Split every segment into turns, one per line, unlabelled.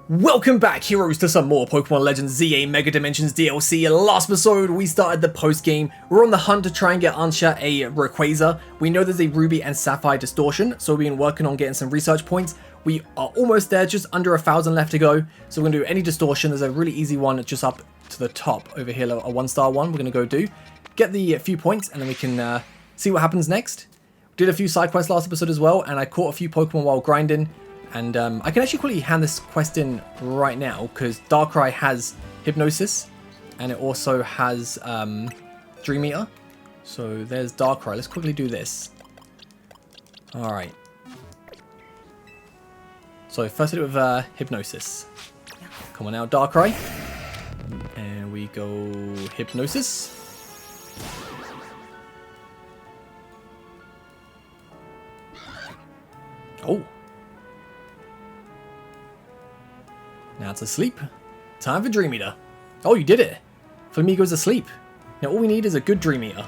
Welcome back, heroes, to some more Pokémon Legends ZA Mega Dimensions DLC. Last episode, we started the post-game. We're on the hunt to try and get Ansha a Rayquaza. We know there's a Ruby and Sapphire distortion, so we've been working on getting some research points. We are almost there, just under 1,000 left to go. So we're going to do any distortion. There's a really easy one just up to the top over here, a 1-star one. We're going to go do. Get the few points, and then we can see what happens next. We did a few side quests last episode as well, and I caught a few Pokemon while grinding. And I can actually quickly hand this quest in right now, because Darkrai has Hypnosis, and it also has Dream Eater. So there's Darkrai. Let's quickly do this. Alright. So first I do it with Hypnosis. Come on now, Darkrai. And we go Hypnosis. Oh. Now it's asleep. Time for Dream Eater. Oh, you did it. Flamigo's asleep. Now all we need is a good Dream Eater.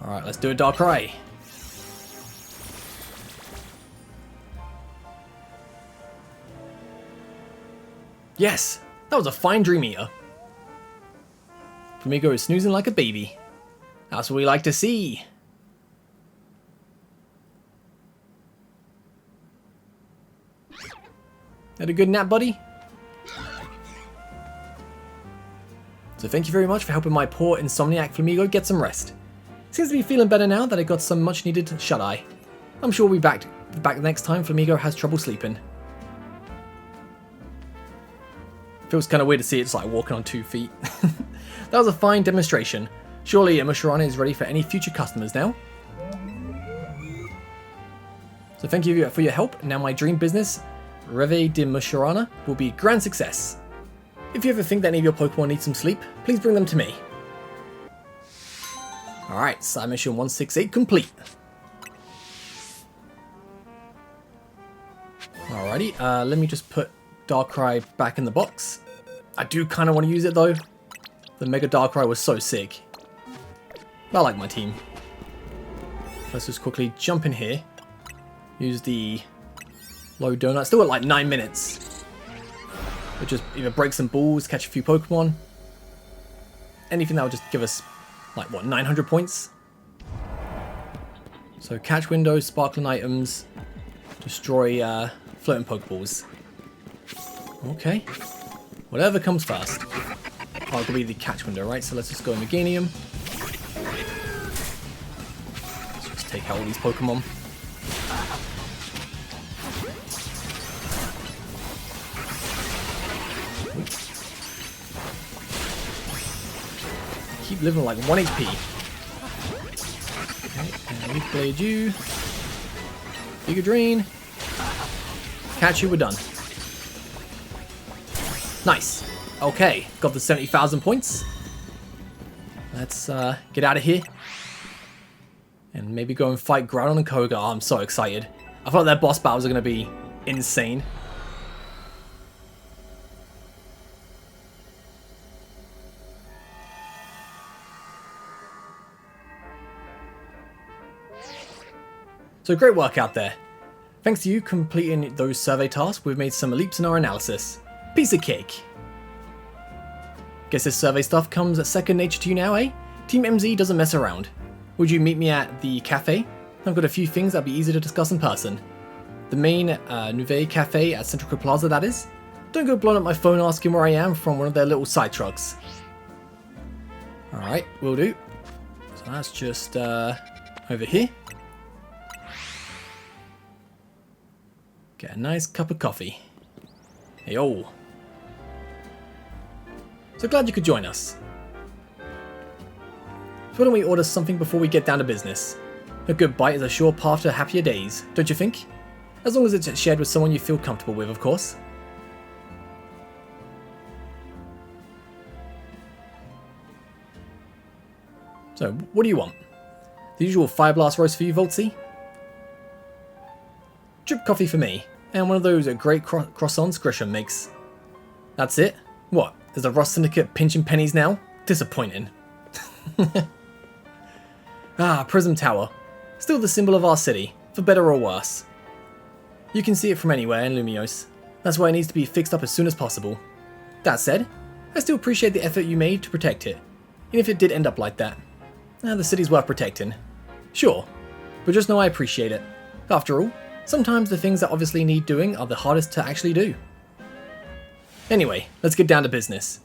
Alright, let's do a Darkrai. Yes! That was a fine Dream Eater. Flamigo is snoozing like a baby. That's what we like to see. Had a good nap, buddy? So thank you very much for helping my poor insomniac Flamigo get some rest. Seems to be feeling better now that I got some much needed shut-eye. I'm sure we'll be back next time Flamigo has trouble sleeping. Feels kind of weird to see it's like walking on 2 feet. That was a fine demonstration. Surely Musharana is ready for any future customers now. So thank you for your help. Now my dream business, Reve de Musharana, will be a grand success. If you ever think that any of your Pokemon need some sleep, please bring them to me. Alright, side mission 168 complete. Alrighty, let me just put Darkrai back in the box. I do kind of want to use it though. The Mega Darkrai was so sick. I like my team. Let's just quickly jump in here. Use the low donut. Still got like 9 minutes. We'll just either break some balls, catch a few Pokemon. Anything that will just give us, like, what, 900 points? So catch windows, sparkling items, destroy floating Pokeballs. Okay. Whatever comes first. Oh, it'll be the catch window, right? So let's just go Meganium. Let's just take out all these Pokemon. Keep living like 1 HP. Okay, and we played you. Giga Drain. Catch you, we're done. Nice. Okay, got the 70,000 points. Let's get out of here. And maybe go and fight Groudon and Kyogre. Oh, I'm so excited. I thought their boss battles are going to be insane. So great work out there. Thanks to you completing those survey tasks, we've made some leaps in our analysis. Piece of cake. Guess this survey stuff comes at second nature to you now, eh? Team MZ doesn't mess around. Would you meet me at the cafe? I've got a few things that'd be easy to discuss in person. The main Nouvelle Cafe at Central Plaza, that is. Don't go blowing up my phone asking where I am from one of their little side trucks. Alright, will do. So that's just over here. Get a nice cup of coffee. Hey, oh. So glad you could join us. So why don't we order something before we get down to business? A good bite is a sure path to happier days, don't you think? As long as it's shared with someone you feel comfortable with, of course. So, what do you want? The usual Fire Blast roast for you, Voltsy? Drip coffee for me. And one of those great croissants Grisham makes. That's it? What? There's a Ross Syndicate pinching pennies now? Disappointing. Ah, Prism Tower. Still the symbol of our city, for better or worse. You can see it from anywhere in Lumiose. That's why it needs to be fixed up as soon as possible. That said, I still appreciate the effort you made to protect it, even if it did end up like that. The city's worth protecting. Sure, but just know I appreciate it. After all, sometimes the things that obviously need doing are the hardest to actually do. Anyway, let's get down to business.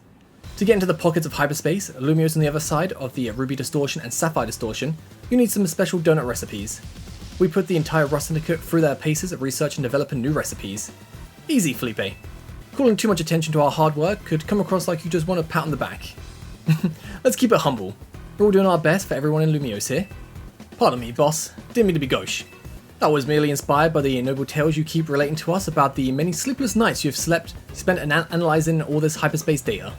To get into the pockets of Hyperspace, Lumiose on the other side of the Ruby Distortion and Sapphire Distortion, you need some special donut recipes. We put the entire Rust Syndicate through their paces of research and developing new recipes. Easy, Felipe. Calling too much attention to our hard work could come across like you just want a pat on the back. Let's keep it humble. We're all doing our best for everyone in Lumiose here. Pardon me, boss. Didn't mean to be gauche. That was merely inspired by the noble tales you keep relating to us about the many sleepless nights you've spent analysing all this hyperspace data.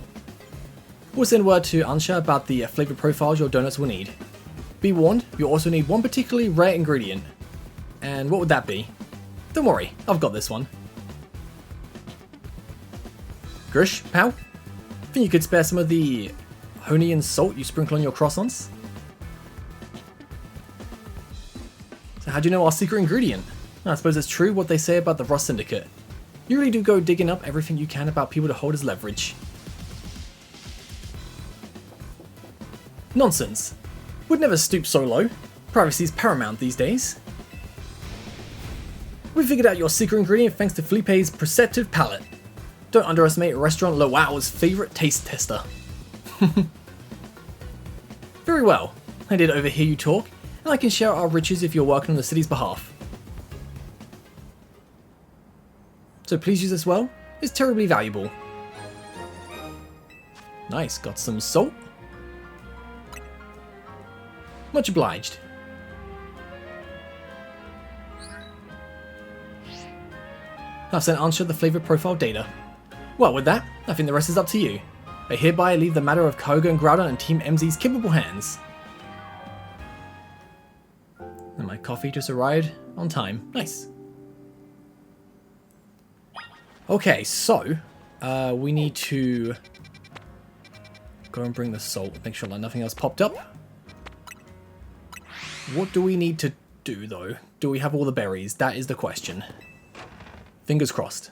We'll send word to Ansha about the flavour profiles your donuts will need. Be warned, you'll also need one particularly rare ingredient. And what would that be? Don't worry, I've got this one. Grish, pal? Think you could spare some of the honey and salt you sprinkle on your croissants? So how do you know our secret ingredient? I suppose it's true what they say about the Rust Syndicate. You really do go digging up everything you can about people to hold as leverage. Nonsense. Would never stoop so low. Privacy's paramount these days. We figured out your secret ingredient thanks to Felipe's perceptive palate. Don't underestimate Restaurant Lowow's favourite taste tester. Very well, I did overhear you talk, and I can share our riches if you're working on the city's behalf. So please use this well, it's terribly valuable. Nice, got some salt. Much obliged. I've sent Ansha the flavour profile data. Well, with that, I think the rest is up to you. I hereby leave the matter of Kyogre and Groudon and Team MZ's capable hands. And my coffee just arrived on time. Nice. Okay, so we need to go and bring the salt. Make sure that nothing else popped up. What do we need to do though? Do we have all the berries? That is the question. Fingers crossed.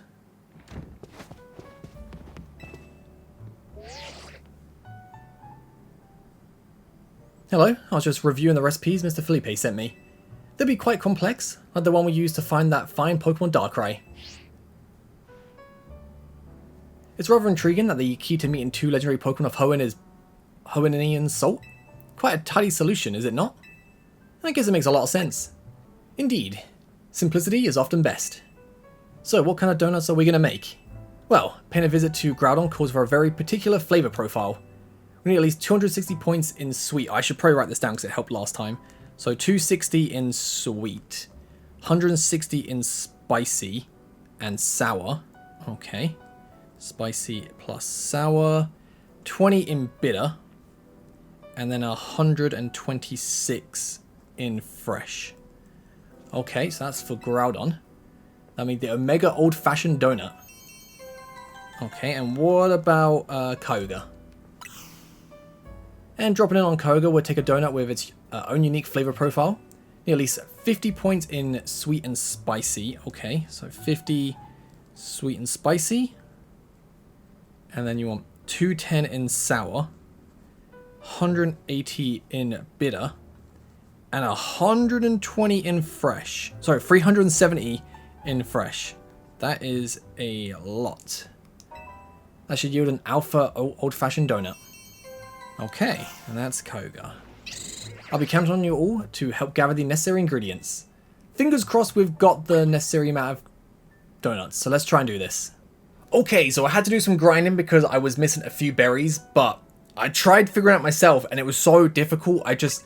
Hello, I was just reviewing the recipes Mr. Felipe sent me. They'll be quite complex, like the one we used to find that fine Pokémon Darkrai. It's rather intriguing that the key to meeting two legendary Pokémon of Hoenn is Hoennian salt. Quite a tidy solution, is it not? I guess it makes a lot of sense. Indeed, simplicity is often best. So what kind of donuts are we going to make? Well, paying a visit to Groudon calls for a very particular flavour profile. We need at least 260 points in sweet. I should probably write this down because it helped last time. So 260 in sweet, 160 in spicy and sour. Okay. Spicy plus sour, 20 in bitter, and then 126 in fresh. Okay, so that's for Groudon. That means the Omega Old-Fashioned Donut. Okay, and what about Kyogre? And dropping in on Kyogre, we'll take a donut with its own unique flavour profile. Need at least 50 points in sweet and spicy. Okay, so 50 sweet and spicy. And then you want 210 in sour, 180 in bitter, and 120 in fresh. Sorry, 370 in fresh. That is a lot. That should yield an alpha old-fashioned donut. Okay, and that's Kyogre. I'll be counting on you all to help gather the necessary ingredients. Fingers crossed we've got the necessary amount of donuts, so let's try and do this. Okay, so I had to do some grinding because I was missing a few berries, but I tried figuring out myself and it was so difficult, I just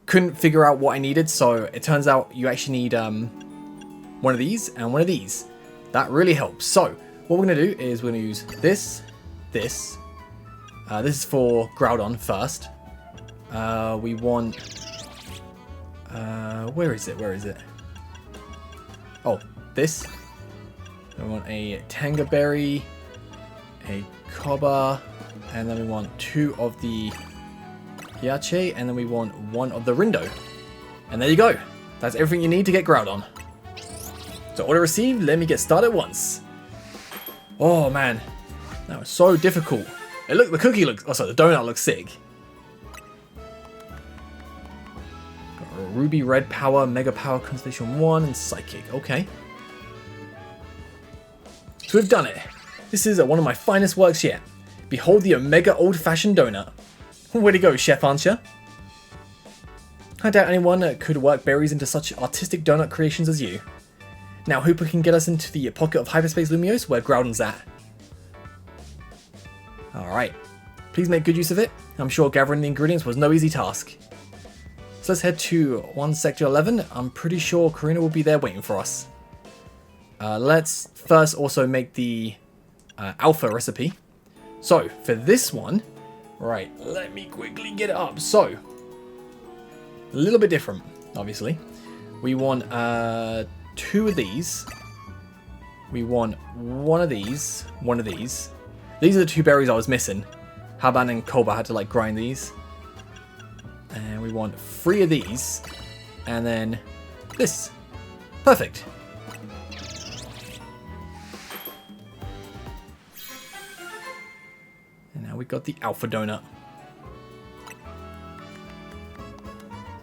couldn't figure out what I needed, so it turns out you actually need one of these and one of these. That really helps. So, what we're going to do is we're going to use this. This is for Groudon first. We want... where is it? Where is it? Oh, this. We want a Tanga Berry, a Cobba, and then we want 2 of the Yache, and then we want 1 of the Rindo. And there you go. That's everything you need to get Groudon. So order received, let me get started once. Oh man, that was so difficult. Hey, look, the cookie looks, oh sorry, the donut looks sick. Got a Ruby, Red Power, Mega Power, Constellation 1, and Psychic, okay. So we've done it. This is one of my finest works yet. Behold the Omega old-fashioned donut. Way to go, chef, aren't ya? I doubt anyone could work berries into such artistic donut creations as you. Now Hooper can get us into the pocket of Hyperspace Lumiose where Groudon's at. Alright, please make good use of it. I'm sure gathering the ingredients was no easy task. So let's head to 1 Sector 11. I'm pretty sure Karina will be there waiting for us. Let's first also make the alpha recipe. So for this one, right, let me quickly get it up. So, a little bit different, obviously. We want 2 of these. We want 1 of these, 1 of these. These are the 2 berries I was missing. Haban and Koba had to like grind these. And we want 3 of these. And then this. Perfect. And now we got the Alpha Donut.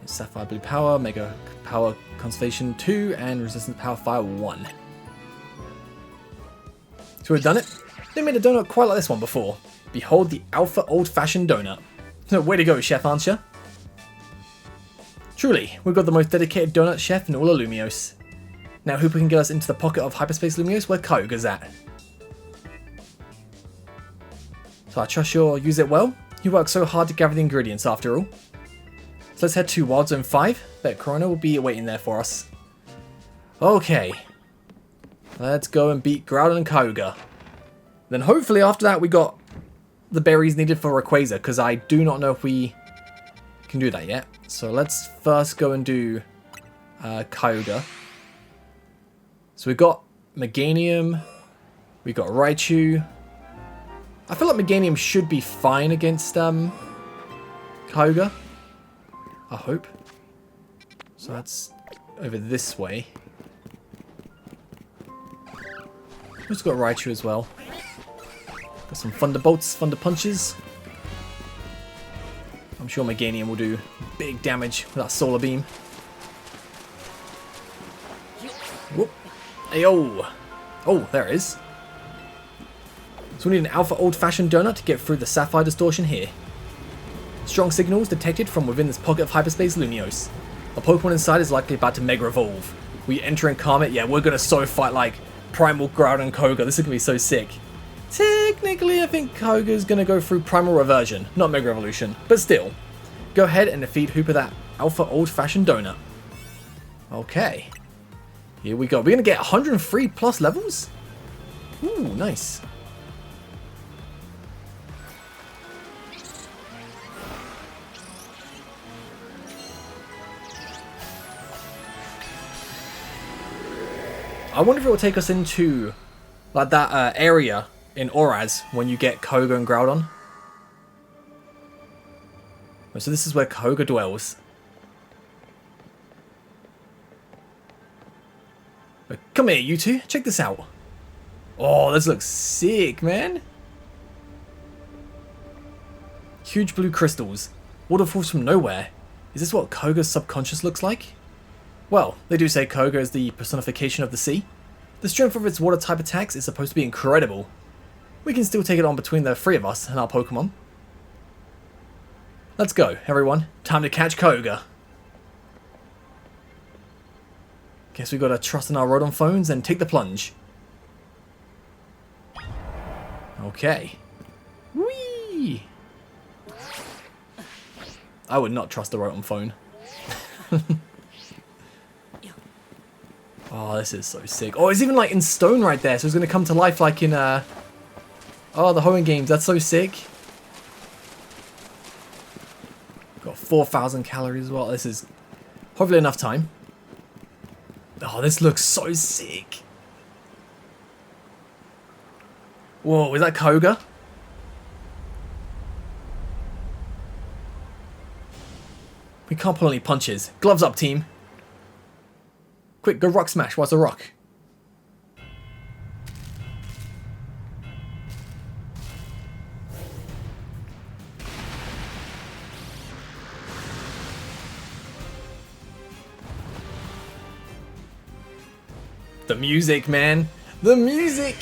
Sapphire Blue Power, Mega Power Constellation 2, and Resistant Power Fire 1. So we've done it. They made a donut quite like this one before. Behold the Alpha Old-Fashioned Donut. Way to go, chef, aren't ya? Truly, we've got the most dedicated donut chef in all of Lumiose. Now Hooper can get us into the pocket of Hyperspace Lumiose where Kyogre's at. So I trust you'll use it well. You worked so hard to gather the ingredients after all. So let's head to Wild Zone 5. Bet Corona will be waiting there for us. Okay. Let's go and beat Groudon and Kyogre. Then hopefully after that we got the berries needed for Rayquaza, because I do not know if we can do that yet. So let's first go and do Kyogre. So we've got Meganium. We've got Raichu. I feel like Meganium should be fine against Kyogre. I hope. So that's over this way. We've just got Raichu as well. Got some Thunderbolts, Thunder Punches. I'm sure Meganium will do big damage with that Solar Beam. Whoop. Ayo! Oh, there it is. So we need an Alpha Old-Fashioned Donut to get through the Sapphire Distortion here. Strong signals detected from within this pocket of Hyperspace Lumiose. A Pokemon inside is likely about to Mega Evolve. We enter and calm it. Yeah, we're gonna so fight like Primal Groudon and Kyogre. This is gonna be so sick. Technically, I think Kyogre's gonna go through Primal Reversion, not Mega Evolution, but still. Go ahead and defeat Hooper that Alpha Old-Fashioned Donut. Okay. Here we go. We're gonna get 103 plus levels? Ooh, nice. I wonder if it will take us into like that area in Oraz when you get Kyogre and Groudon. So this is where Kyogre dwells. But come here, you two. Check this out. Oh, this looks sick, man. Huge blue crystals. Waterfalls from nowhere. Is this what Kyogre's subconscious looks like? Well, they do say Kyogre is the personification of the sea. The strength of its water-type attacks is supposed to be incredible. We can still take it on between the 3 of us and our Pokemon. Let's go, everyone. Time to catch Kyogre. Guess we gotta trust in our Rodon phones and take the plunge. Okay. Whee! I would not trust the Rotom phone. Oh, this is so sick. Oh, it's even like in stone right there, so it's going to come to life like in, oh, the Hoenn games. That's so sick. Got 4,000 calories as well. This is hopefully enough time. Oh, this looks so sick. Whoa, is that Kyogre? We can't pull any punches. Gloves up, team. Quick, go rock smash. What's a rock? The music, man. The music.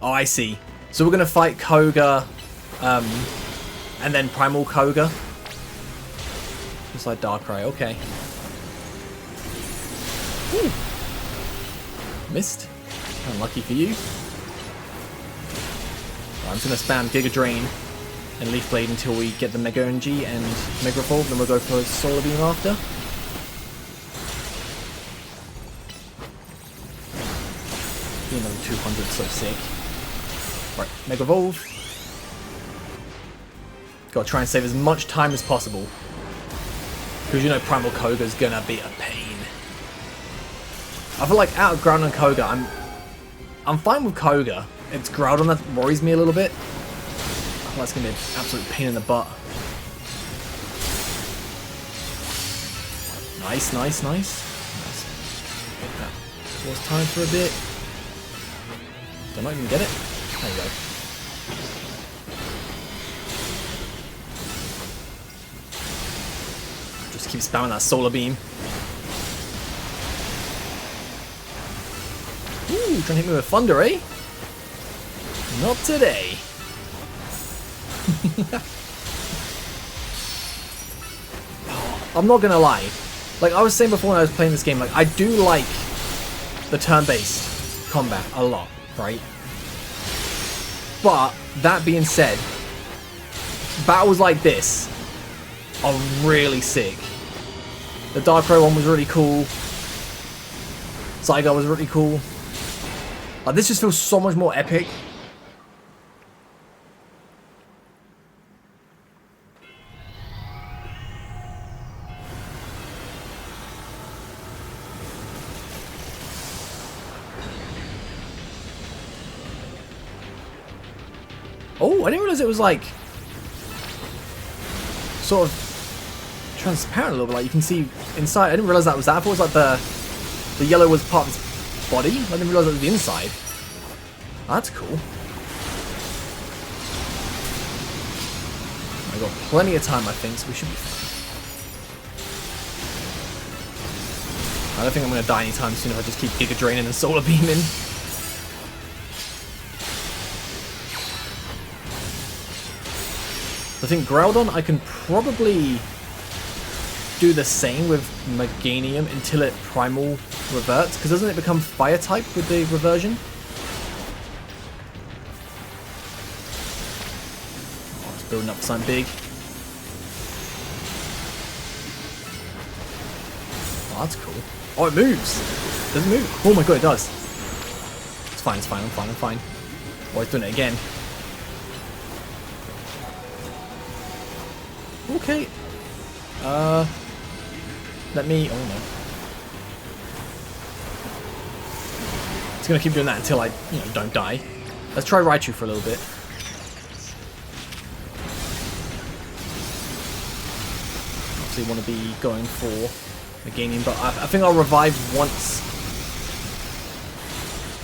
Oh, I see. So we're going to fight Kyogre, and then Primal Kyogre. Just like Darkrai, okay. Ooh. Missed. Unlucky for you. Right, I'm just going to spam Giga Drain and Leaf Blade until we get the Mega Energy and Mega Evolve, then we'll go for Solar Beam after. Another 200, so sick. Right, Mega Evolve. Gotta try and save as much time as possible. Because you know Primal Kyogre's gonna be a pain. I feel like out of Groudon and Kyogre, I'm fine with Kyogre. It's Groudon that worries me a little bit. Oh, that's gonna be an absolute pain in the butt. Nice, nice, nice. Get that. Pause time for a bit. Don't even get it. There you go. Just keep spamming that Solar Beam. Ooh, trying to hit me with Thunder, eh? Not today. I'm not gonna lie. Like I was saying before when I was playing this game, like I do like the turn-based combat a lot. Right? But, that being said, battles like this are really sick. The Darkrai one was really cool. Zygarde was really cool. Like, this just feels so much more epic. Oh, I didn't realize it was like sort of transparent a little bit. Like you can see inside. I didn't realize that was that. I thought it was like the yellow was part of his body. I didn't realize it was the inside. That's cool. I got plenty of time, I think, so we should be fine. I don't think I'm going to die anytime soon if I just keep Giga Draining and Solar Beaming. I think Groudon, I can probably do the same with Meganium until it Primal reverts, because doesn't it become Fire type with the reversion? Oh, it's building up something big. Oh, that's cool. Oh, it moves! Does it move? Oh my god, it does. It's fine, it's fine, I'm fine, I'm fine. Oh, it's doing it again. Okay. Let me... Oh, no. It's going to keep doing that until I, you know, don't die. Let's try Raichu for a little bit. Obviously want to be going for Meganium, but I think I'll revive once.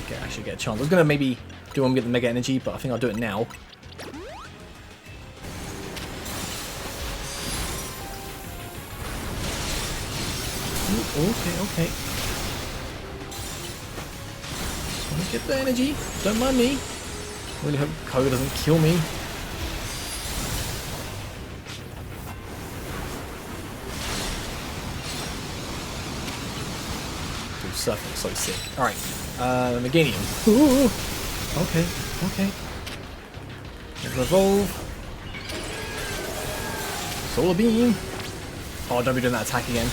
Okay, I should get a chance. I was going to maybe do one and get the Mega Energy, but I think I'll do it now. Okay, okay. Just want to get the energy. Don't mind me. Really hope Kyogre doesn't kill me. Dude, surfing so sick. Alright. Meganium. Ooh. Okay, okay. Evolve. Solar Beam. Oh, don't be doing that attack again.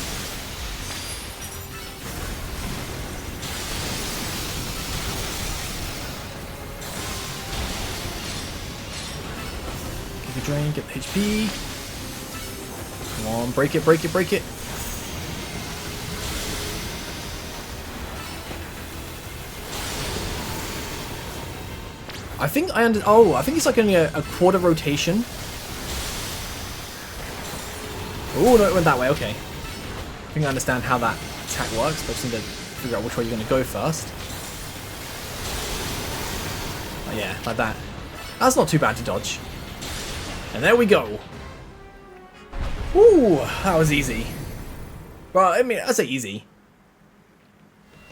Drain, get the HP. Come on, break it, break it, break it. I think I I think it's like only a quarter rotation. Oh no, it went that way, okay. I think I understand how that attack works, but I just need to figure out which way you're going to go first. Oh yeah, like that. That's not too bad to dodge. And there we go. Ooh, that was easy. Well, I mean, I say easy.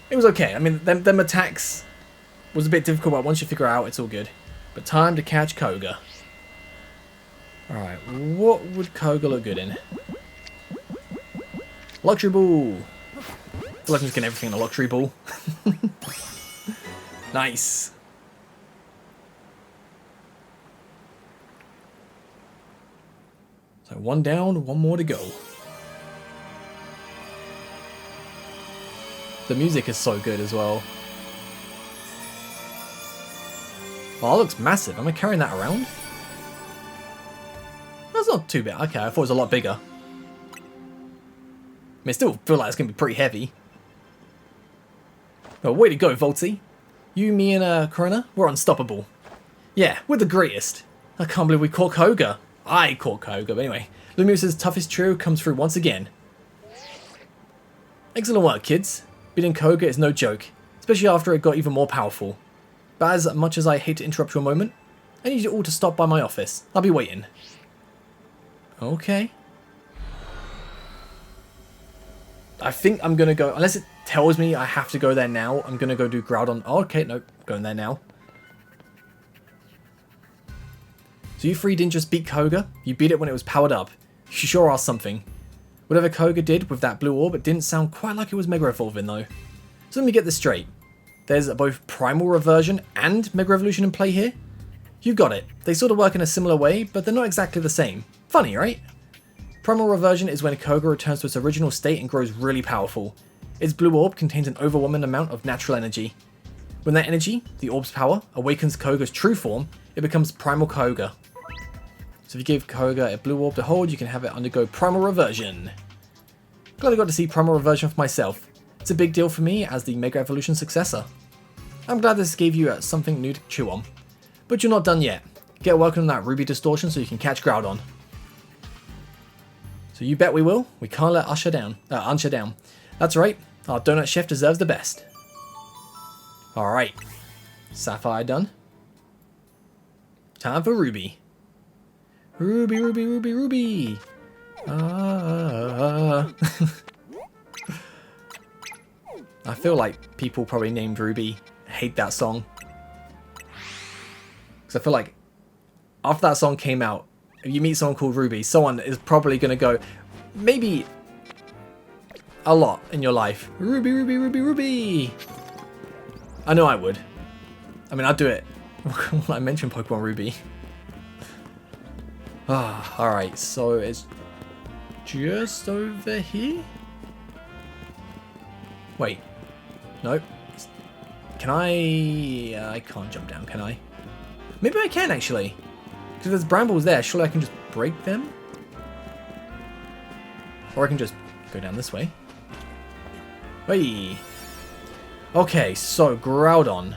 It was okay. I mean, them attacks was a bit difficult, but once you figure it out, it's all good. But time to catch Kyogre. Alright, what would Kyogre look good in? Luxury Ball. I feel like I'm just getting everything in a Luxury Ball. Nice. So one down, one more to go. The music is so good as well. Oh, that looks massive. Am I carrying that around? That's not too bad. Okay, I thought it was a lot bigger. I mean, I still feel like it's going to be pretty heavy. Oh, way to go, Volty. You, me, and Corona, we're unstoppable. Yeah, we're the greatest. I can't believe we caught Kyogre. I caught Kyogre, but anyway. Lumiose's toughest trio comes through once again. Excellent work, kids. Beating Kyogre is no joke, especially after it got even more powerful. But as much as I hate to interrupt your moment, I need you all to stop by my office. I'll be waiting. Okay. I think I'm going to go, unless it tells me I have to go there now, I'm going to go do Groudon. Oh, okay, nope, going there now. So you three didn't just beat Kyogre, you beat it when it was powered up. You sure are something. Whatever Kyogre did with that blue orb, it didn't sound quite like it was Mega Evolving though. So let me get this straight. There's both Primal Reversion and Mega Evolution in play here? You got it. They sort of work in a similar way, but they're not exactly the same. Funny, right? Primal Reversion is when Kyogre returns to its original state and grows really powerful. Its blue orb contains an overwhelming amount of natural energy. When that energy, the orb's power, awakens Kyogre's true form, it becomes Primal Kyogre. So if you give Kyogre a blue orb to hold, you can have it undergo Primal Reversion. Glad I got to see Primal Reversion for myself. It's a big deal for me as the Mega Evolution successor. I'm glad this gave you something new to chew on. But you're not done yet. Get working on that Ruby Distortion so you can catch Groudon. So you bet we will. We can't let Unsha down. That's right. Our donut chef deserves the best. Alright. Sapphire done. Time for Ruby. Ruby, Ruby, Ruby, Ruby. I feel like people probably named Ruby hate that song. Because I feel like after that song came out, if you meet someone called Ruby, someone is probably going to go, maybe a lot in your life. Ruby, Ruby, Ruby, Ruby. I know I would. I mean, I'd do it when I mention Pokemon Ruby. Alright, so it's just over here? Wait. Nope. Can I... I can't jump down, can I? Maybe I can, actually. Because there's brambles there. Surely I can just break them? Or I can just go down this way. Hey. Okay, so Groudon.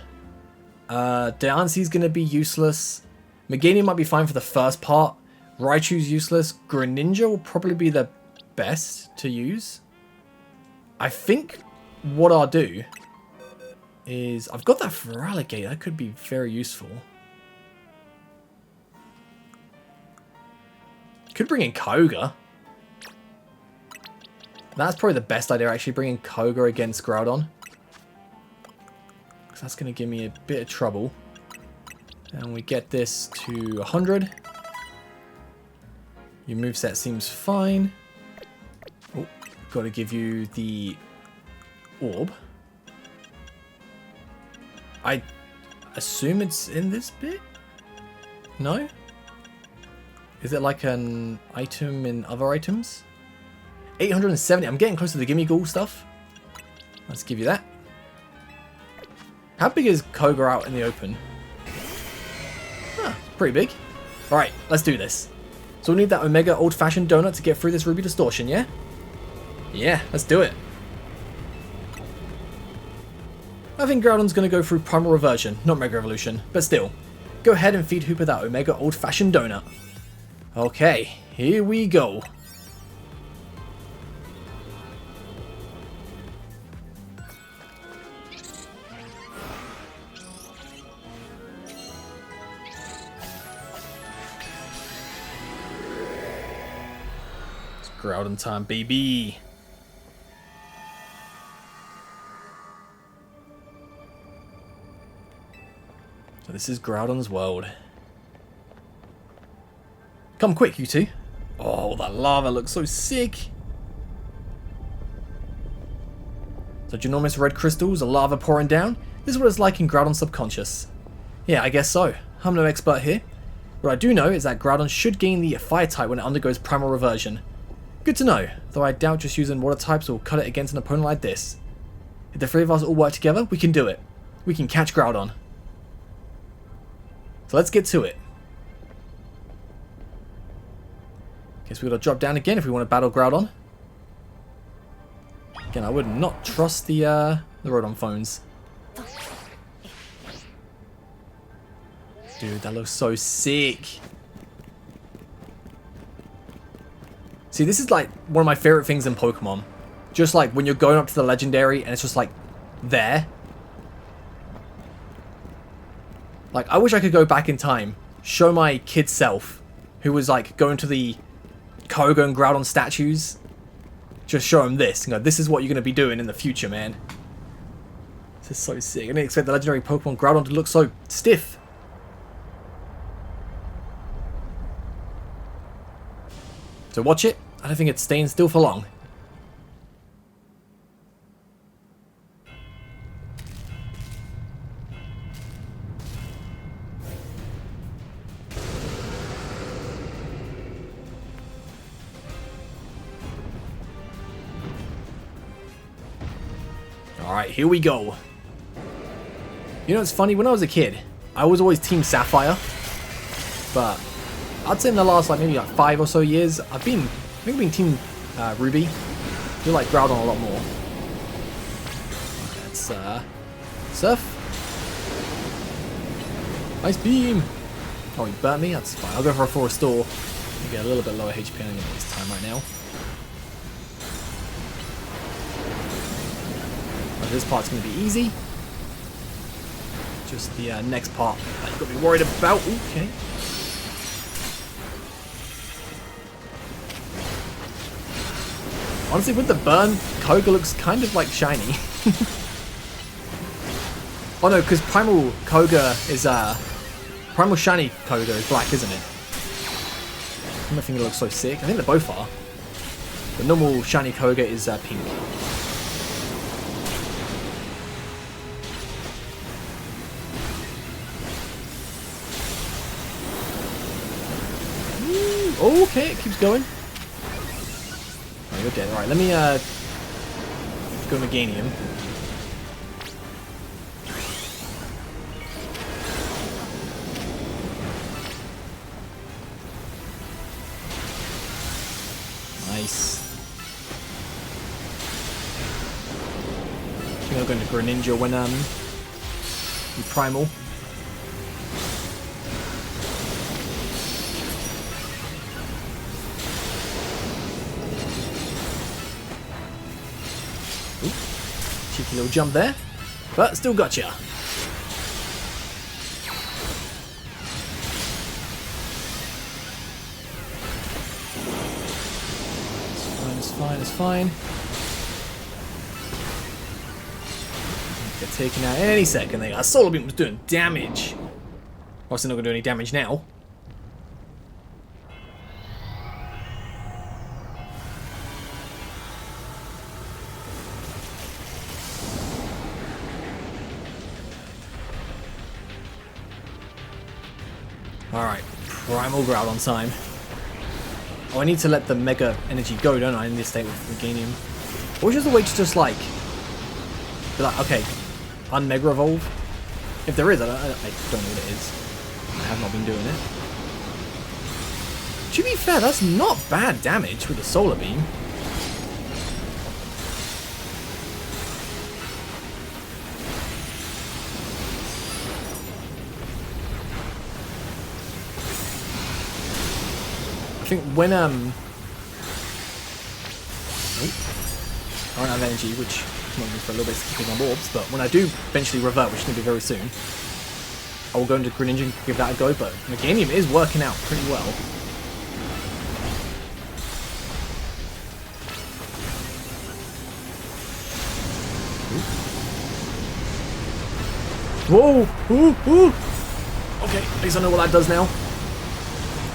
Deance's going to be useless. Meganium might be fine for the first part. Raichu's useless. Greninja will probably be the best to use. I think what I'll do is... I've got that Feraligatr. That could be very useful. Could bring in Kyogre. That's probably the best idea, actually, bringing Kyogre against Groudon. Because that's going to give me a bit of trouble. And we get this to 100. Your moveset seems fine. Oh, got to give you the orb. I assume it's in this bit? No? Is it like an item in other items? 870. I'm getting close to the Gimme Ghoul stuff. Let's give you that. How big is Kyogre out in the open? Ah, pretty big. Alright, let's do this. So we need that Omega old-fashioned donut to get through this Ruby Distortion, yeah? Yeah, let's do it. I think Groudon's going to go through Primal Reversion, not Mega Evolution, but still. Go ahead and feed Hooper that Omega old-fashioned donut. Okay, here we go. Groudon time, baby. So this is Groudon's world. Come quick, you two. Oh, that lava looks so sick. So ginormous red crystals, a lava pouring down. This is what it's like in Groudon's subconscious. Yeah, I guess so. I'm no expert here. What I do know is that Groudon should gain the fire type when it undergoes primal reversion. Good to know, though I doubt just using water types will cut it against an opponent like this. If the three of us all work together, we can do it. We can catch Groudon. So let's get to it. Guess we gotta drop down again if we want to battle Groudon. Again, I would not trust the Rodon phones. Dude, that looks so sick. See, this is like one of my favorite things in Pokemon. Just like when you're going up to the legendary and it's just like there. Like, I wish I could go back in time, show my kid self, who was like going to the Kyogre and Groudon statues, just show him this. You know, this is what you're going to be doing in the future, man. This is so sick. I didn't expect the legendary Pokemon Groudon to look so stiff. So watch it. I don't think it's staying still for long. Alright, here we go. You know, it's funny, when I was a kid, I was always Team Sapphire. But I'd say in the last maybe 5 or so years, I've been Team Ruby. I feel like Groudon a lot more. Let's surf. Nice beam. Oh, he burnt me? That's fine. I'll go for a full restore. Get a little bit lower HP on this time right now. This part's going to be easy. Just the next part that you've got to be worried about. Okay. Honestly, with the burn, Kyogre looks kind of like shiny. Oh no, because Primal Kyogre is Primal Shiny Kyogre is black, isn't it? I think it looks so sick. I think they both are. The normal Shiny Kyogre is pink. Okay, it keeps going. Oh, you're dead. Alright, let me go Meganium. Nice. I think I'll go into Greninja when we Primal. Cheeky little jump there, but still gotcha. It's fine, it's fine. Get taken out any second. Our Solar Beam was doing damage. Obviously not going to do any damage now. Alright, Primal Groudon time. Oh, I need to let the Mega Energy go, don't I, in this state with Meganium? Or is there a way to just, like, be like, okay, un-Mega Evolve? If there is, I don't know what it is. I have not been doing it. To be fair, that's not bad damage with the Solar Beam. I think when I don't have energy, which I'm not for a little bit to keep on orbs, but when I do eventually revert, which is going to be very soon, I will go into Greninja and give that a go, but Meganium is working out pretty well. Whoa! Ooh, ooh. Okay, at least I know what that does now.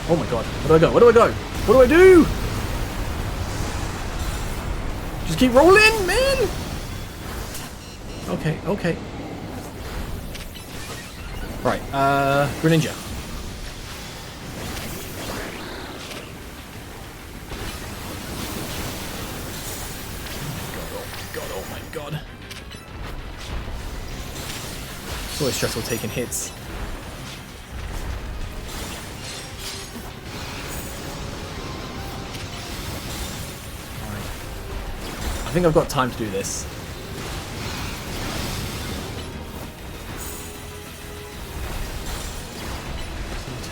Oh my god. Where do I go? Where do I go? What do I do? Just keep rolling, man! Okay, okay. Right, Greninja. Oh my god. It's always stressful taking hits. Alright. I think I've got time to do this.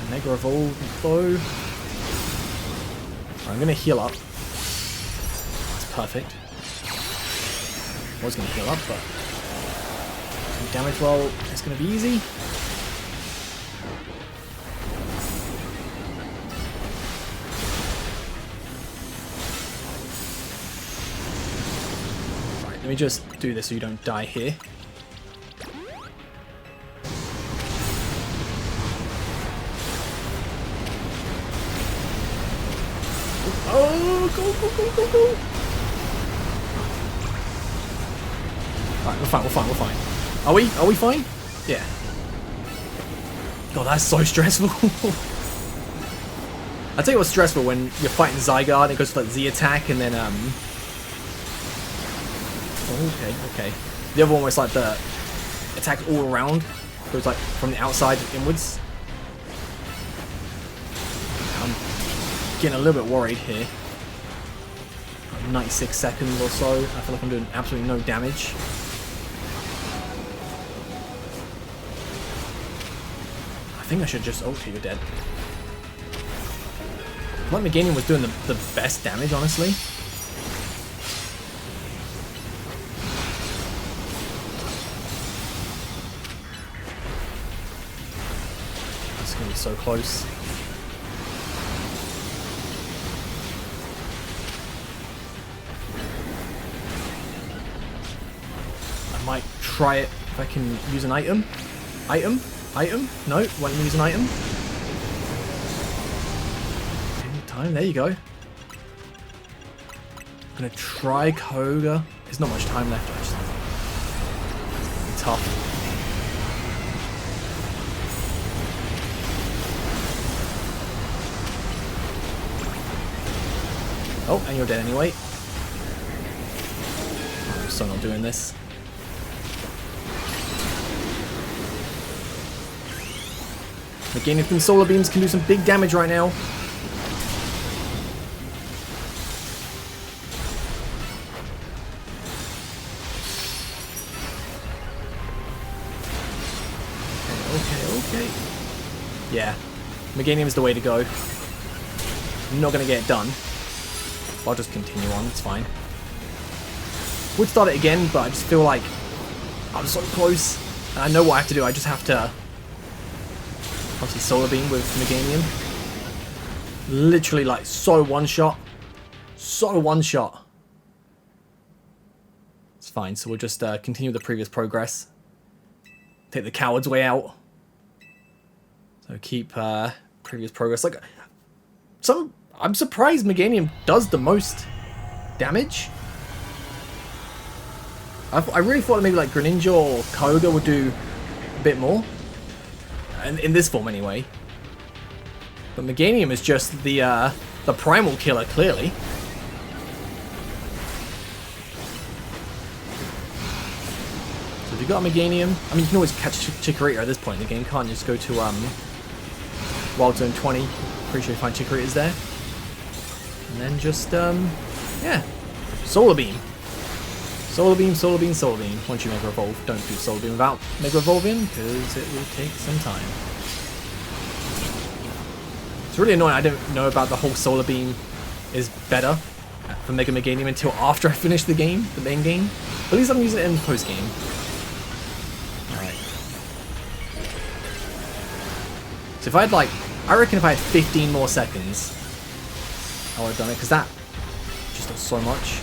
Mega Evolved though. I'm gonna heal up. That's perfect. I was gonna heal up, but damage roll is gonna be easy. Right, let me just do this so you don't die here. Oh, go, go, go, go, go! Alright, we're fine, we're fine, we're fine. Are we? Are we fine? Yeah. God, that's so stressful. I tell you what's stressful when you're fighting Zygarde, it goes for like Z attack and then oh, okay, okay. The other one was like the attack all around. Goes like from the outside inwards. I'm getting a little bit worried here. 96 seconds or so. I feel like I'm doing absolutely no damage. I think I should just... Oh, okay, you're dead. Like Meganium was doing the best damage, honestly. That's going to be so close. I might try it if I can use an item. Item? Item? No, won't let me use an item. Any time, there you go. I'm gonna try Kyogre. There's not much time left, actually. It's gonna be tough. Oh, and you're dead anyway. I'm so not doing this. Again, if them solar beams can do some big damage right now. Okay. Yeah, Meganium is the way to go. I'm not going to get it done. I'll just continue on, it's fine. Would start it again, but I just feel like I'm so close. And I know what I have to do, I just have to... Obviously Solar Beam with Meganium. Literally like so one shot. So one shot. It's fine, so we'll just continue the previous progress. Take the coward's way out. So keep previous progress. Like I'm surprised Meganium does the most damage. I really thought maybe like Greninja or Kyogre would do a bit more. In this form anyway. But Meganium is just the primal killer, clearly. So if you got a Meganium, I mean you can always catch Chikorita at this point in the game, can't you? Just go to Wild Zone 20, pretty sure you find Chikoritas there. And then just yeah. Solar Beam. Solar Beam, Solar Beam, Solar Beam. Once you Mega Evolve, don't do Solar Beam without Mega Evolving, because it will take some time. It's really annoying, I don't know about the whole Solar Beam is better for Mega Meganium until after I finish the game, the main game. But at least I'm using it in post-game. Alright. So if I had like, I reckon if I had 15 more seconds, I would have done it, because that just does so much.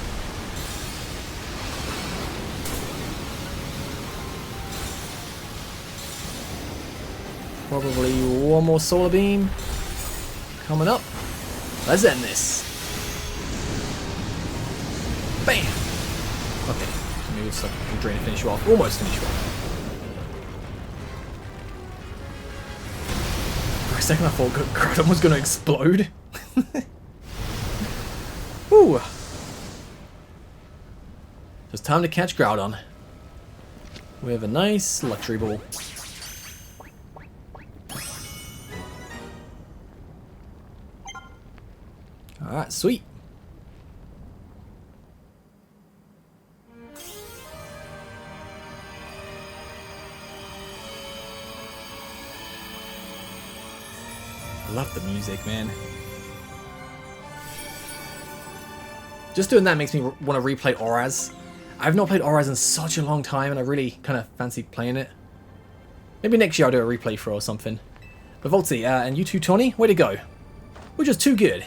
Probably one more Solar Beam coming up. Let's end this. Bam! Okay, maybe it's like a drain to finish you off. Almost finish you off. For a second I thought Groudon was going to explode. Ooh. So it's time to catch Groudon. We have a nice luxury ball. Alright, sweet. I love the music, man. Just doing that makes me want to replay Oraz. I've not played Oraz in such a long time, and I really kind of fancy playing it. Maybe next year I'll do a replay for or something. But Voltsy, and you two, Tawny, way to go. We're just too good.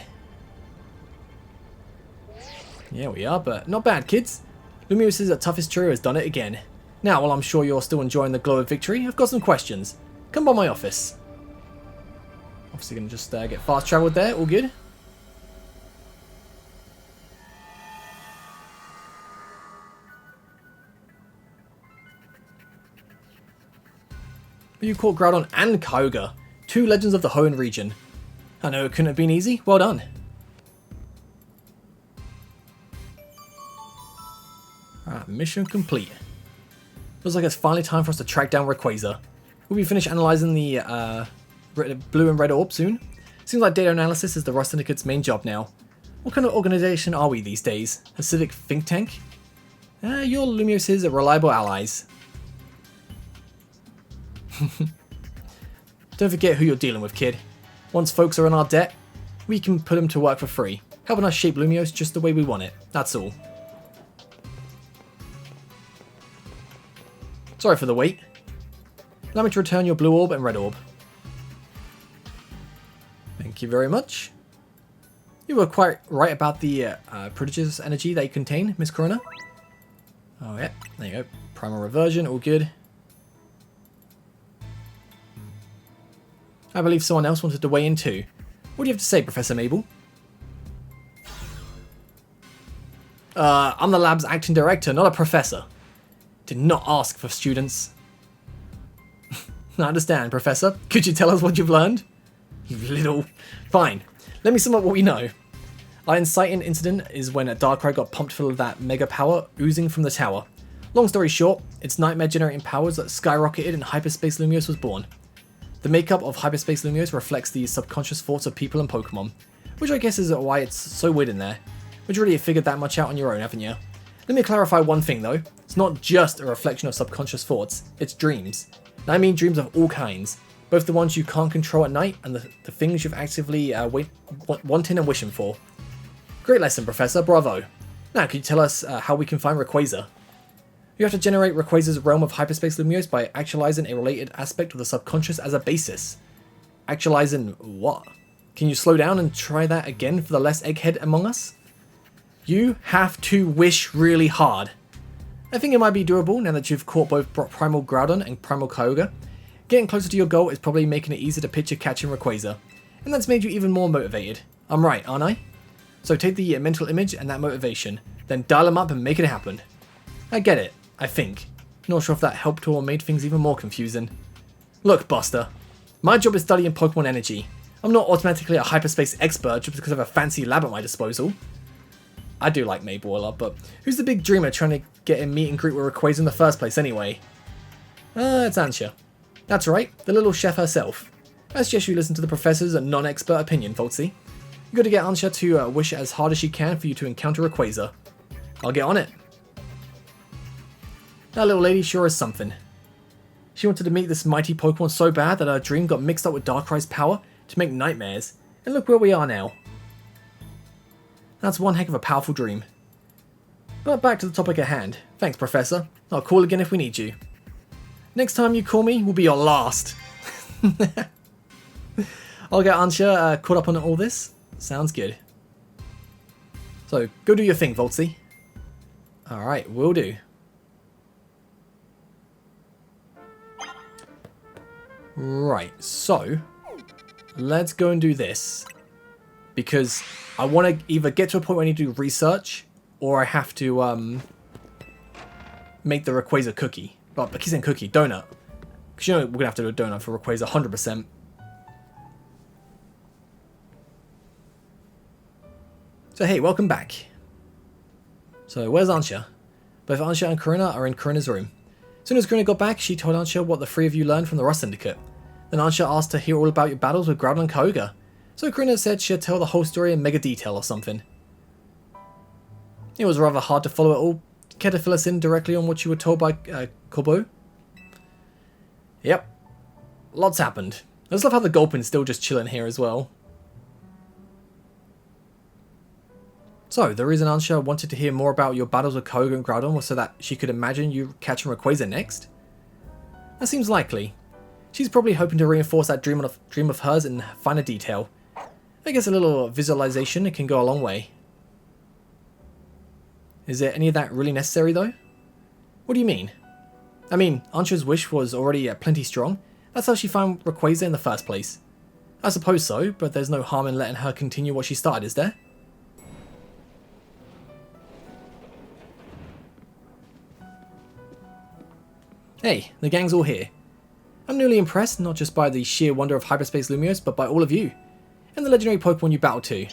Yeah, we are, but not bad, kids. Lumiose's toughest trio has done it again. Now, while I'm sure you're still enjoying the glow of victory, I've got some questions. Come by my office. Obviously going to just get fast traveled there, all good. But you caught Groudon and Kyogre, two legends of the Hoenn region. I know it couldn't have been easy, well done. Alright, mission complete. Looks like it's finally time for us to track down Rayquaza. We'll be finished analysing the blue and red orb soon. Seems like data analysis is the Rust Syndicate's main job now. What kind of organisation are we these days? A civic think tank? You're Lumiose's reliable allies. Don't forget who you're dealing with, kid. Once folks are in our debt, we can put them to work for free, helping us shape Lumiose just the way we want it. That's all. Sorry for the wait. Allow me to return your blue orb and red orb. Thank you very much. You were quite right about the prodigious energy they contain, Miss Corona. Oh yeah, there you go. Primal reversion, all good. I believe someone else wanted to weigh in too. What do you have to say, Professor Mabel? I'm the lab's acting director, not a professor. Did not ask for students. I understand, Professor. Could you tell us what you've learned? You little... Fine. Let me sum up what we know. Our inciting incident is when a Darkrai got pumped full of that mega power oozing from the tower. Long story short, its nightmare generating powers that skyrocketed and Hyperspace Lumiose was born. The makeup of Hyperspace Lumiose reflects the subconscious thoughts of people and Pokemon, which I guess is why it's so weird in there. But you already figured that much out on your own, haven't you? Let me clarify one thing though. It's not just a reflection of subconscious thoughts, it's dreams. And I mean dreams of all kinds. Both the ones you can't control at night and the things you've actively wanting and wishing for. Great lesson, Professor. Bravo. Now, can you tell us how we can find Rayquaza? You have to generate Rayquaza's realm of Hyperspace Lumiose by actualizing a related aspect of the subconscious as a basis. Actualizing what? Can you slow down and try that again for the less egghead among us? You have to wish really hard. I think it might be doable now that you've caught both Primal Groudon and Primal Kyogre. Getting closer to your goal is probably making it easier to picture catching Rayquaza, and that's made you even more motivated. I'm right, aren't I? So take the mental image and that motivation, then dial them up and make it happen. I get it, I think. Not sure if that helped or made things even more confusing. Look, Buster. My job is studying Pokemon energy. I'm not automatically a hyperspace expert just because I have a fancy lab at my disposal. I do like Mabel a lot, but who's the big dreamer trying to get a meet and greet with Rayquaza in the first place anyway? It's Ansha. That's right, the little chef herself. I suggest you listen to the professor's non-expert opinion, Voltsy. You gotta get Ansha to wish as hard as she can for you to encounter Rayquaza. I'll get on it. That little lady sure is something. She wanted to meet this mighty Pokemon so bad that her dream got mixed up with Darkrai's power to make nightmares, and look where we are now. That's one heck of a powerful dream. But back to the topic at hand. Thanks, Professor. I'll call again if we need you. Next time you call me will be your last. I'll get Ansha caught up on all this. Sounds good. So, go do your thing, Voltsy. Alright, will do. Right, so let's go and do this. Because I want to either get to a point where I need to do research, or I have to make the Rayquaza cookie. Well, I keep saying cookie, donut. Because you know we're going to have to do a donut for Rayquaza 100%. So hey, welcome back. So where's Ansha? Both Ansha and Karina are in Karina's room. As soon as Karina got back, she told Ansha what the three of you learned from the Rust Syndicate. Then Ansha asked to hear all about your battles with Groudon and Kyogre. So Karina said she'd tell the whole story in mega detail or something. It was rather hard to follow it all. Care to fill us in directly on what you were told by Kobo? Yep. Lots happened. I just love how the Gulpin's still just chilling here as well. So, the reason Ansha wanted to hear more about your battles with Kyogre and Groudon was so that she could imagine you catching Rayquaza next? That seems likely. She's probably hoping to reinforce that dream of hers in finer detail. I guess a little visualization can go a long way. Is there any of that really necessary though? What do you mean? I mean, Ansha's wish was already plenty strong. That's how she found Rayquaza in the first place. I suppose so, but there's no harm in letting her continue what she started, is there? Hey, the gang's all here. I'm newly impressed, not just by the sheer wonder of Hyperspace Lumiose, but by all of you, and the legendary Pokemon you battled too.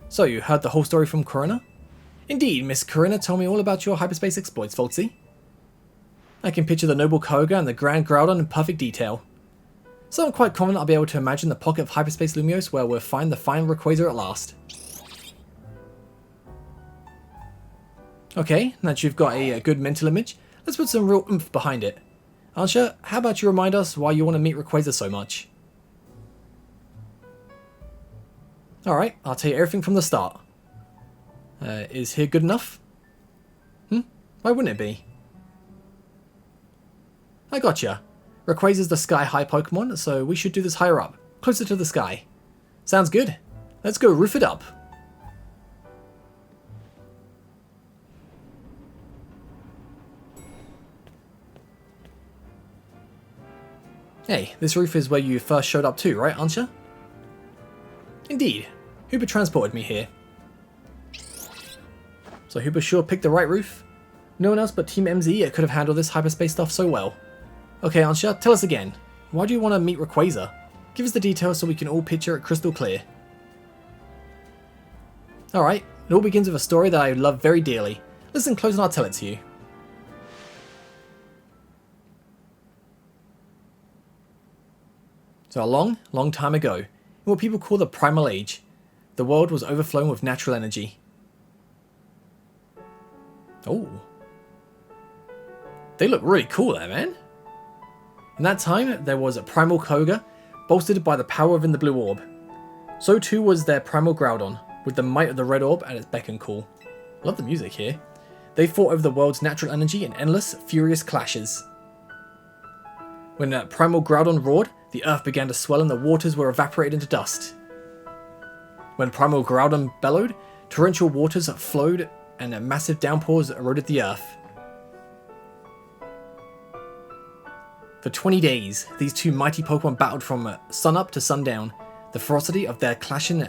So, you heard the whole story from Karina? Indeed, Miss Karina told me all about your Hyperspace exploits, Folksy. I can picture the noble Kyogre and the grand Groudon in perfect detail. So I'm quite confident I'll be able to imagine the pocket of Hyperspace Lumiose where we'll find the fine Rayquaza at last. Okay, now that you've got a good mental image, let's put some real oomph behind it. Ansha, how about you remind us why you want to meet Rayquaza so much? Alright, I'll tell you everything from the start. Is here good enough? Why wouldn't it be? I gotcha. Rayquaza's the sky-high Pokemon, so we should do this higher up, closer to the sky. Sounds good. Let's go roof it up. Hey, this roof is where you first showed up too, right, Ansha? Indeed. Hooper transported me here. So Hooper sure picked the right roof. No one else but Team MZ could have handled this hyperspace stuff so well. Okay, Ansha, tell us again. Why do you want to meet Rayquaza? Give us the details so we can all picture it crystal clear. Alright, it all begins with a story that I love very dearly. Listen close and I'll tell it to you. So a long, long time ago, in what people call the Primal Age, the world was overflowing with natural energy. Oh. They look really cool there, man. In that time, there was a Primal Kyogre, bolstered by the power within the Blue Orb. So too was their Primal Groudon, with the might of the Red Orb at its beck and call. Love the music here. They fought over the world's natural energy in endless, furious clashes. When Primal Groudon roared, the earth began to swell and the waters were evaporated into dust. When Primal Groudon bellowed, torrential waters flowed and massive downpours eroded the earth. For 20 days, these two mighty Pokemon battled from sunup to sundown. The ferocity of their clashing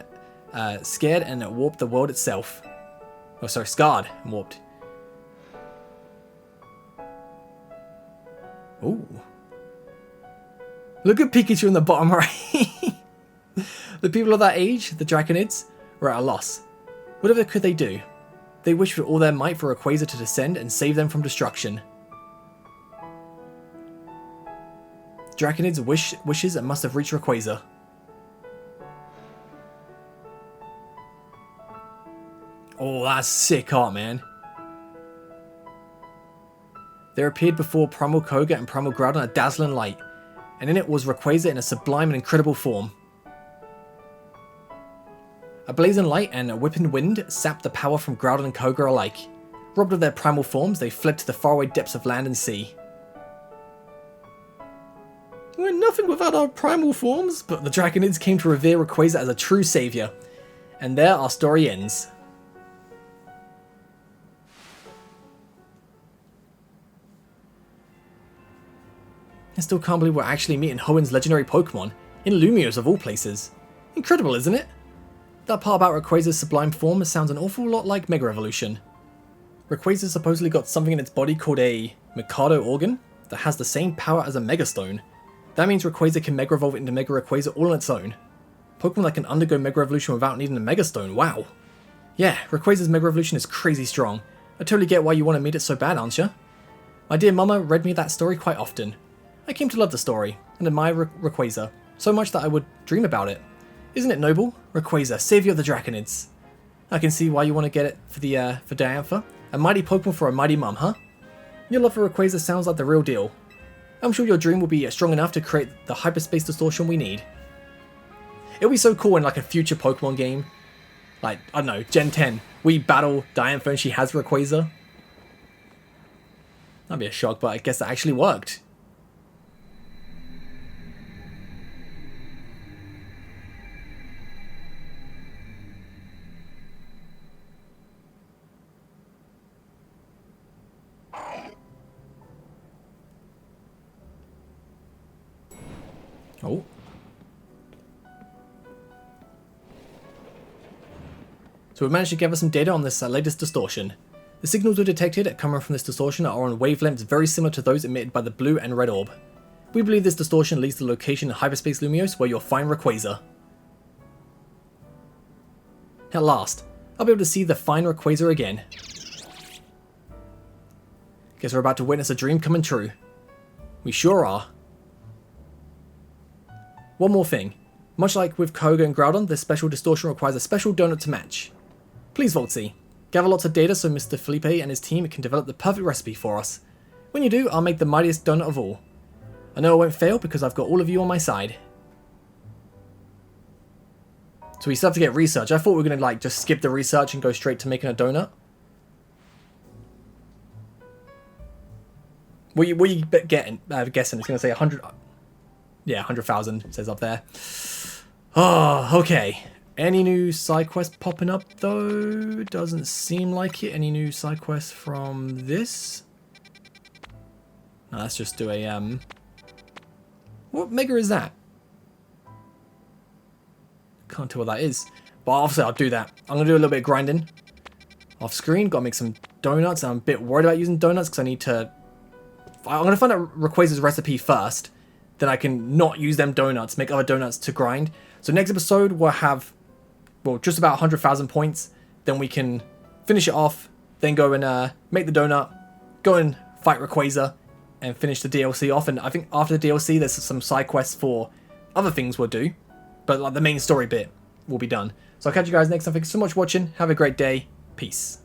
scared and warped the world itself. Oh, sorry, scarred and warped. Ooh. Look at Pikachu in the bottom right. The people of that age, the Draconids, were at a loss. Whatever could they do? They wished with all their might for Rayquaza to descend and save them from destruction. Draconids' wishes must have reached Rayquaza. Oh, that's sick art, man. There appeared before Primal Kyogre and Primal Groudon a dazzling light, and in it was Rayquaza in a sublime and incredible form. A blazing light and a whipping wind sapped the power from Groudon and Kyogre alike. Robbed of their primal forms, they fled to the faraway depths of land and sea. We're nothing without our primal forms, but the Draconids came to revere Rayquaza as a true saviour. And there our story ends. I still can't believe we're actually meeting Hoenn's legendary Pokemon, in Lumiose of all places. Incredible, isn't it? That part about Rayquaza's sublime form sounds an awful lot like Mega Evolution. Rayquaza supposedly got something in its body called a Mikado organ that has the same power as a Mega Stone. That means Rayquaza can Mega Evolve into Mega Rayquaza all on its own. Pokemon that can undergo Mega Evolution without needing a Mega Stone, wow. Yeah, Rayquaza's Mega Evolution is crazy strong. I totally get why you want to meet it so bad, aren't you? My dear mama read me that story quite often. I came to love the story, and admire Rayquaza, so much that I would dream about it. Isn't it noble? Rayquaza, savior of the Draconids. I can see why you want to get it for Diantha. A mighty Pokemon for a mighty mum, huh? Your love for Rayquaza sounds like the real deal. I'm sure your dream will be strong enough to create the hyperspace distortion we need. It'll be so cool in like a future Pokemon game. Like, I don't know, Gen 10. We battle Diantha and she has Rayquaza. That'd be a shock, but I guess that actually worked. Oh. So we've managed to gather some data on this latest distortion. The signals we detected coming from this distortion are on wavelengths very similar to those emitted by the blue and red orb. We believe this distortion leads to the location in Hyperspace Lumiose where you'll find Rayquaza. At last, I'll be able to see the fine Rayquaza again. Guess we're about to witness a dream coming true. We sure are. One more thing. Much like with Kyogre and Groudon, this special distortion requires a special donut to match. Please, Voltsy, gather lots of data so Mr. Felipe and his team can develop the perfect recipe for us. When you do, I'll make the mightiest donut of all. I know I won't fail because I've got all of you on my side. So we still have to get research. I thought we were going to like just skip the research and go straight to making a donut. What are you guessing? It's going to say 100... Yeah, 100,000 it says up there. Oh, okay. Any new side quests popping up though? Doesn't seem like it. Any new side quests from this? No, let's just do a what mega is that? Can't tell what that is. But obviously I'll do that. I'm gonna do a little bit of grinding off screen. Gotta make some donuts. I'm a bit worried about using donuts because I need to. I'm gonna find out Rayquaza's recipe first. Then I can not use them donuts, make other donuts to grind. So next episode we'll have, well, just about 100,000 points. Then we can finish it off, then go and make the donut, go and fight Rayquaza, and finish the DLC off. And I think after the DLC there's some side quests for other things we'll do. But like the main story bit will be done. So I'll catch you guys next time. Thank you so much for watching. Have a great day. Peace.